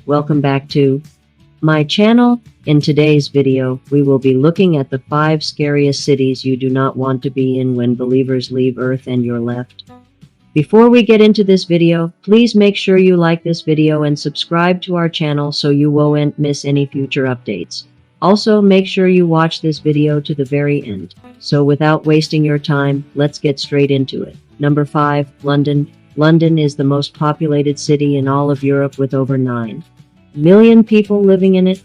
welcome back to my channel. In today's video, we will be looking at the 5 scariest cities you do not want to be in when believers leave Earth and you're left. Before we get into this video, please make sure you like this video and subscribe to our channel so you won't miss any future updates. Also, make sure you watch this video to the very end. So without wasting your time, let's get straight into it. Number 5, London. London is the most populated city in all of Europe with over 9 million people living in it.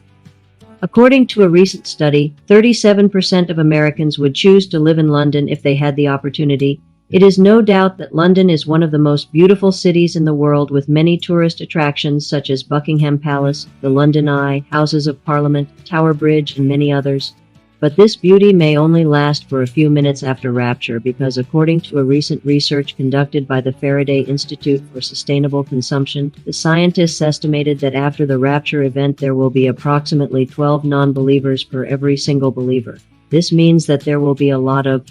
According to a recent study, 37% of Americans would choose to live in London if they had the opportunity. It is no doubt that London is one of the most beautiful cities in the world, with many tourist attractions such as Buckingham Palace, the London Eye, Houses of Parliament, Tower Bridge, and many others. But this beauty may only last for a few minutes after rapture, because according to a recent research conducted by the Faraday Institute for Sustainable Consumption, the scientists estimated that after the rapture event there will be approximately 12 non-believers per every single believer. This means that there will be a lot of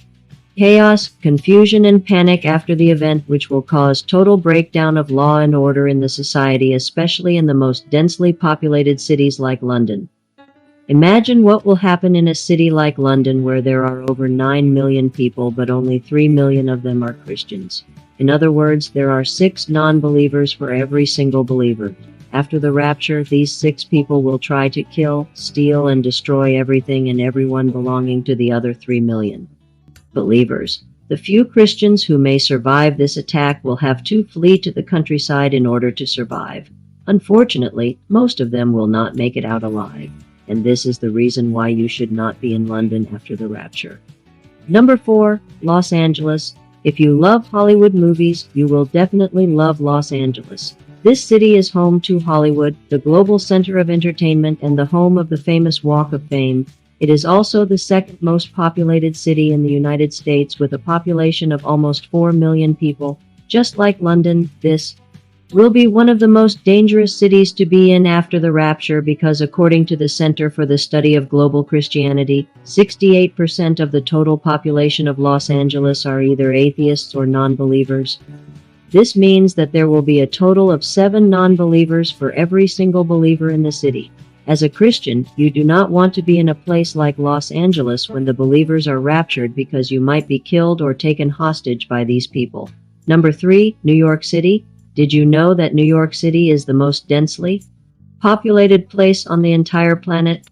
chaos, confusion, and panic after the event, which will cause total breakdown of law and order in the society, especially in the most densely populated cities like London. Imagine what will happen in a city like London where there are over 9 million people, but only 3 million of them are Christians. In other words, there are 6 non-believers for every single believer. After the rapture, these 6 people will try to kill, steal, and destroy everything and everyone belonging to the other 3 million believers. The few Christians who may survive this attack will have to flee to the countryside in order to survive. Unfortunately, most of them will not make it out alive. And this is the reason why you should not be in London after the rapture. Number 4, Los Angeles. If you love Hollywood movies, you will definitely love Los Angeles. This city is home to Hollywood, the global center of entertainment and the home of the famous Walk of Fame. It is also the second most populated city in the United States, with a population of almost 4 million people. Just like London, this will be one of the most dangerous cities to be in after the rapture, because according to the Center for the Study of Global Christianity, 68% of the total population of Los Angeles are either atheists or non-believers. This means that there will be a total of 7 non-believers for every single believer in the city. As a Christian, you do not want to be in a place like Los Angeles when the believers are raptured, because you might be killed or taken hostage by these people. Number 3, New York City. Did you know that New York City is the most densely populated place on the entire planet?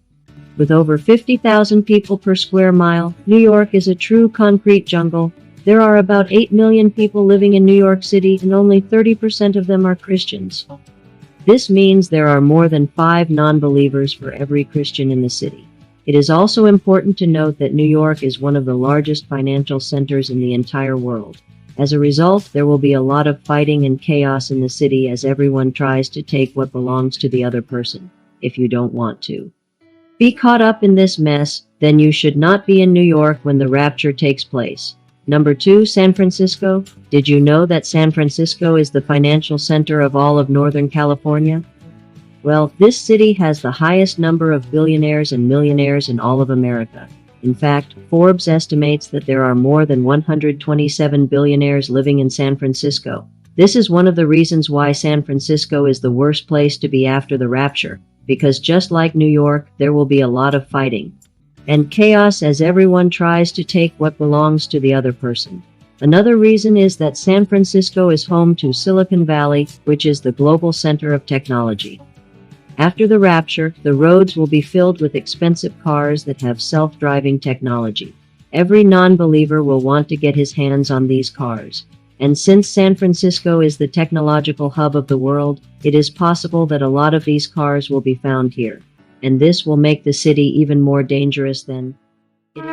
With over 50,000 people per square mile, New York is a true concrete jungle. There are about 8 million people living in New York City, and only 30% of them are Christians. This means there are more than 5 non-believers for every Christian in the city. It is also important to note that New York is one of the largest financial centers in the entire world. As a result, there will be a lot of fighting and chaos in the city as everyone tries to take what belongs to the other person. If you don't want to be caught up in this mess, then you should not be in New York when the rapture takes place. Number 2, San Francisco. Did you know that San Francisco is the financial center of all of Northern California? Well, this city has the highest number of billionaires and millionaires in all of America. In fact, Forbes estimates that there are more than 127 billionaires living in San Francisco. This is one of the reasons why San Francisco is the worst place to be after the rapture, because just like New York, there will be a lot of fighting and chaos as everyone tries to take what belongs to the other person. Another reason is that San Francisco is home to Silicon Valley, which is the global center of technology. After the rapture, the roads will be filled with expensive cars that have self-driving technology. Every non-believer will want to get his hands on these cars. And since San Francisco is the technological hub of the world, it is possible that a lot of these cars will be found here. And this will make the city even more dangerous than it is.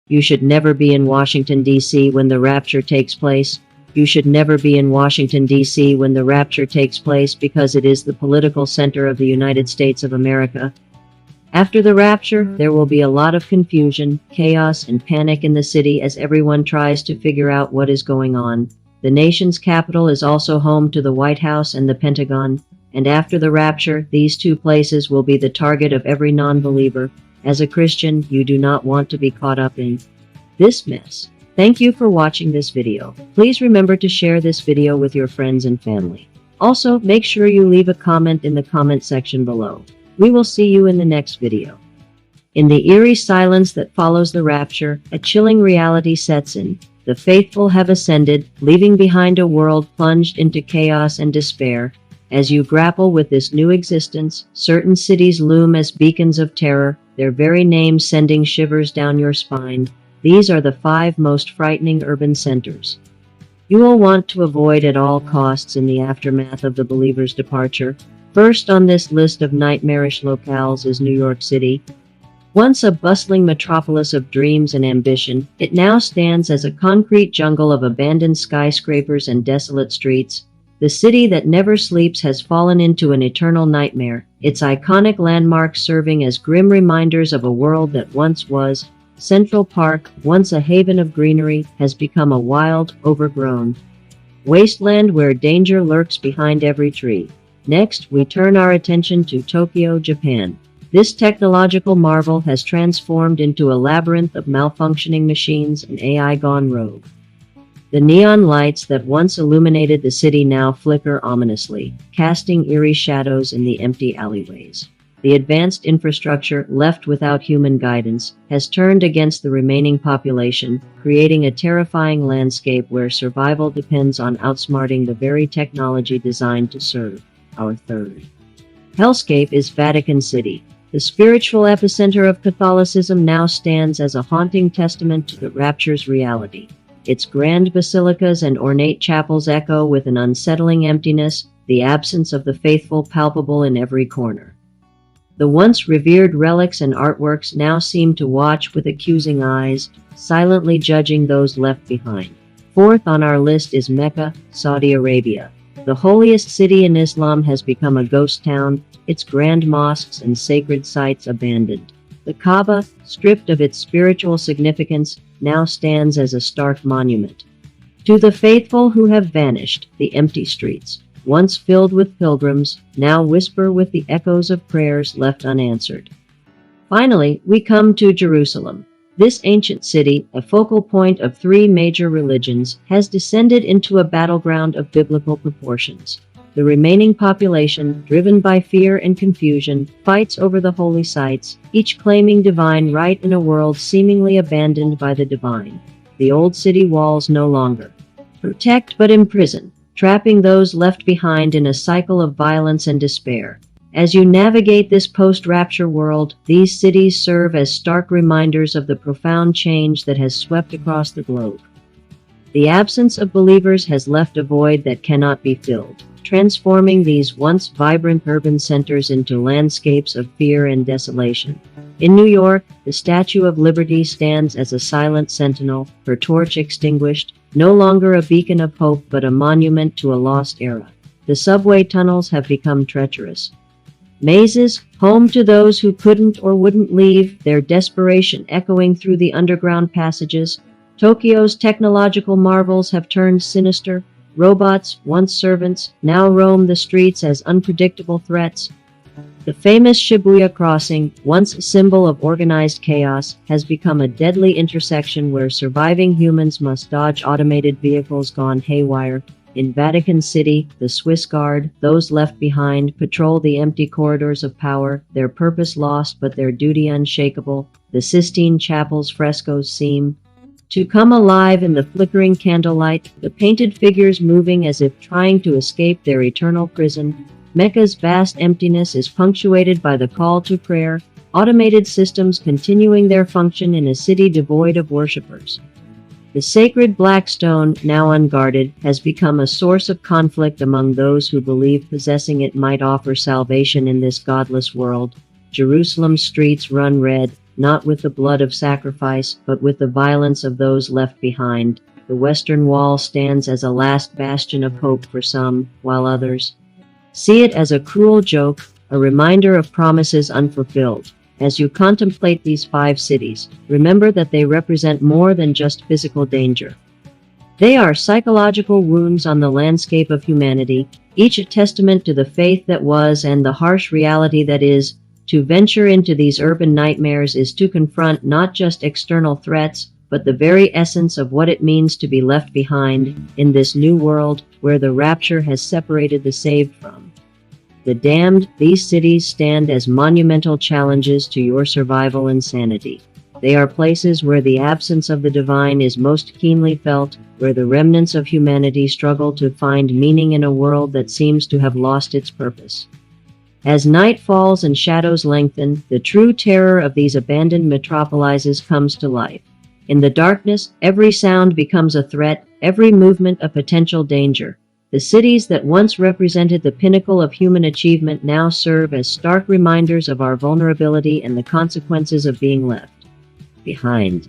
You should never be in Washington, D.C. when the rapture takes place. You should never be in Washington, D.C. when the rapture takes place, because it is the political center of the United States of America. After the rapture, there will be a lot of confusion, chaos, and panic in the city as everyone tries to figure out what is going on. The nation's capital is also home to the White House and the Pentagon, and after the rapture, these 2 places will be the target of every non-believer. As a Christian, you do not want to be caught up in this mess. Thank you for watching this video. Please remember to share this video with your friends and family. Also, make sure you leave a comment in the comment section below. We will see you in the next video. In the eerie silence that follows the rapture, a chilling reality sets in. The faithful have ascended, leaving behind a world plunged into chaos and despair. As you grapple with this new existence, certain cities loom as beacons of terror, their very names sending shivers down your spine. These are the 5 most frightening urban centers you will want to avoid at all costs in the aftermath of the believer's departure. First on this list of nightmarish locales is New York City. Once a bustling metropolis of dreams and ambition, it now stands as a concrete jungle of abandoned skyscrapers and desolate streets. The city that never sleeps has fallen into an eternal nightmare, its iconic landmarks serving as grim reminders of a world that once was. Central Park, once a haven of greenery, has become a wild, overgrown wasteland where danger lurks behind every tree. Next, we turn our attention to Tokyo, Japan. This technological marvel has transformed into a labyrinth of malfunctioning machines and AI gone rogue. The neon lights that once illuminated the city now flicker ominously, casting eerie shadows in the empty alleyways. The advanced infrastructure, left without human guidance, has turned against the remaining population, creating a terrifying landscape where survival depends on outsmarting the very technology designed to serve. Our third hellscape is Vatican City. The spiritual epicenter of Catholicism now stands as a haunting testament to the rapture's reality. Its grand basilicas and ornate chapels echo with an unsettling emptiness, the absence of the faithful palpable in every corner. The once revered relics and artworks now seem to watch with accusing eyes, silently judging those left behind. Fourth on our list is Mecca, Saudi Arabia. The holiest city in Islam has become a ghost town, its grand mosques and sacred sites abandoned. The Kaaba, stripped of its spiritual significance, now stands as a stark monument to the faithful who have vanished. The empty streets, once filled with pilgrims, now whisper with the echoes of prayers left unanswered. Finally, we come to Jerusalem. This ancient city, a focal point of 3 major religions, has descended into a battleground of biblical proportions. The remaining population, driven by fear and confusion, fights over the holy sites, each claiming divine right in a world seemingly abandoned by the divine. The old city walls no longer protect but imprison, trapping those left behind in a cycle of violence and despair. As you navigate this post-rapture world, these cities serve as stark reminders of the profound change that has swept across the globe. The absence of believers has left a void that cannot be filled, transforming these once vibrant urban centers into landscapes of fear and desolation. In New York, the Statue of Liberty stands as a silent sentinel, her torch extinguished, no longer a beacon of hope but a monument to a lost era. The subway tunnels have become treacherous mazes, home to those who couldn't or wouldn't leave, their desperation echoing through the underground passages. Tokyo's technological marvels have turned sinister. Robots, once servants, now roam the streets as unpredictable threats. The famous Shibuya crossing, once a symbol of organized chaos, has become a deadly intersection where surviving humans must dodge automated vehicles gone haywire. In Vatican City, the Swiss Guard, those left behind, patrol the empty corridors of power, their purpose lost but their duty unshakable. The Sistine Chapel's frescoes seem to come alive in the flickering candlelight, the painted figures moving as if trying to escape their eternal prison. Mecca's vast emptiness is punctuated by the call to prayer, automated systems continuing their function in a city devoid of worshippers. The sacred black stone, now unguarded, has become a source of conflict among those who believe possessing it might offer salvation in this godless world. Jerusalem's streets run red, not with the blood of sacrifice, but with the violence of those left behind. The Western Wall stands as a last bastion of hope for some, while others see it as a cruel joke, a reminder of promises unfulfilled. As you contemplate these 5 cities, remember that they represent more than just physical danger. They are psychological wounds on the landscape of humanity, each a testament to the faith that was and the harsh reality that is. To venture into these urban nightmares is to confront not just external threats, but the very essence of what it means to be left behind in this new world where the rapture has separated the saved from the damned. These cities stand as monumental challenges to your survival and sanity. They are places where the absence of the divine is most keenly felt, where the remnants of humanity struggle to find meaning in a world that seems to have lost its purpose. As night falls and shadows lengthen, the true terror of these abandoned metropolises comes to life. In the darkness, every sound becomes a threat, every movement a potential danger. The cities that once represented the pinnacle of human achievement now serve as stark reminders of our vulnerability and the consequences of being left behind.